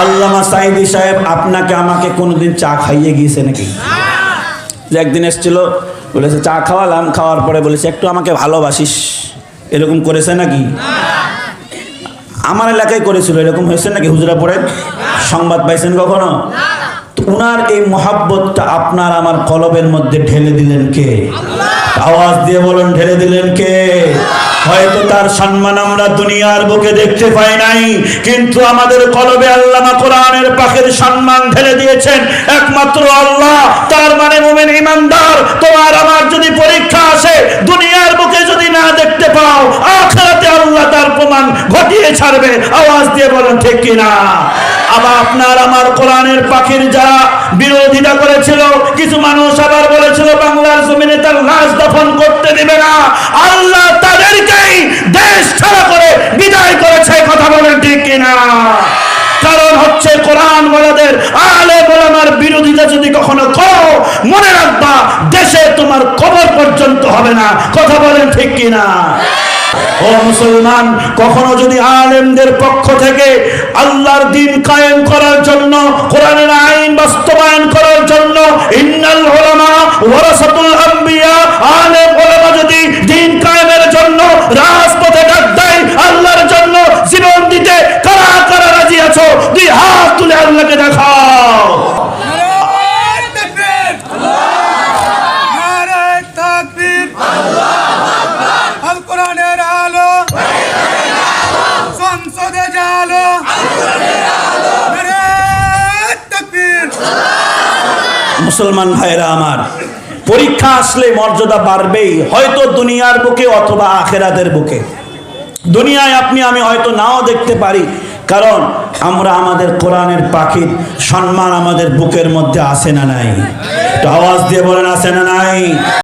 আল্লামা সাঈদী সাহেব আপনাকে আমাকে কোনোদিন চা খাইয়ে গিয়েছে নাকি? যে একদিন এসেছিল, বলেছে চা খাওয়ালাম, খাওয়ার পরে বলেছে একটু আমাকে ভালোবাসিস, এরকম করেছে নাকি? আমার এলাকায় করেছিল, এরকম হয়েছে নাকি? হুজরা পড়ে সংবাদ পাইছেন কখনো? তো উনার এই মহাব্বতটা আপনার আমার কলবের মধ্যে ঢেলে দিলেন কে? আওয়াজ দিয়ে বলুন, ঢেলে দিলেন কে? হয়তো তার সম্মান আমরা দুনিয়ার বুকে দেখতে পাই নাই, কিন্তু আমাদের কলবে আল্লামা কোরআনের পাখির সম্মান ঢেলে দিয়েছেন একমাত্র আল্লাহ। তার মানে মুমিন ইমানদার, তোমার আমার যদি পরীক্ষা আসে, দুনিয়ার বুকে যদি না দেখতে পাও, আখিরাতে আল্লাহ তার প্রমাণ ঘটিয়ে ছাড়বে। আওয়াজ দিয়ে বলুন ঠিক কিনা? আবার আপনার আমার কোরআনের পাখির যারা বিরোধিতা করেছিল, কিছু মানুষ আবার বলেছিল বাংলার জমিনে তার লাশ দাফন করতে দিবে না, আল্লাহ তাদেরকেই দেশ ছাড়া করে বিদায় করেছে। কথা বলেন ঠিক কিনা? কারণ হচ্ছে কোরআন ওয়ালাদের আলেম ওলামার বিরোধিতা যদি কখনো করো, মনে রাখবা দেশে তোমার কবর পর্যন্ত হবে না। কথা বলেন ঠিক কিনা? ও মুসলমান, কখনো যদি আলেমদের পক্ষ থেকে আল্লাহর দ্বীন কায়েম করার জন্য, কোরআনের আইন বাস্তবায়ন করার জন্য, ইন্নাল উলামা ওয়ারাসাতুল আম্বিয়া, আলেম ওলামা যদি দ্বীন কায়েমের জন্য রাজপথে ডাক দেয়, আল্লাহর জন্য জীবন দিতে কারা কারা রাজি আছো? দুই হাত তুলে আল্লাহকে দেখাও। মুসলমান ভাইরা আমার, পরীক্ষা আসলে মর্যাদা বাড়বেই, হয়তো দুনিয়ার বুকে অথবা আখিরাতের বুকে। দুনিয়ায় আপনি আমি হয়তো নাও দেখতে পারি, কারণ আমরা আমাদের কোরআনের পাখির সম্মান আমাদের বুকের মধ্যে আছে না নাই? তো আওয়াজ দিয়ে বলেন আছে না নাই?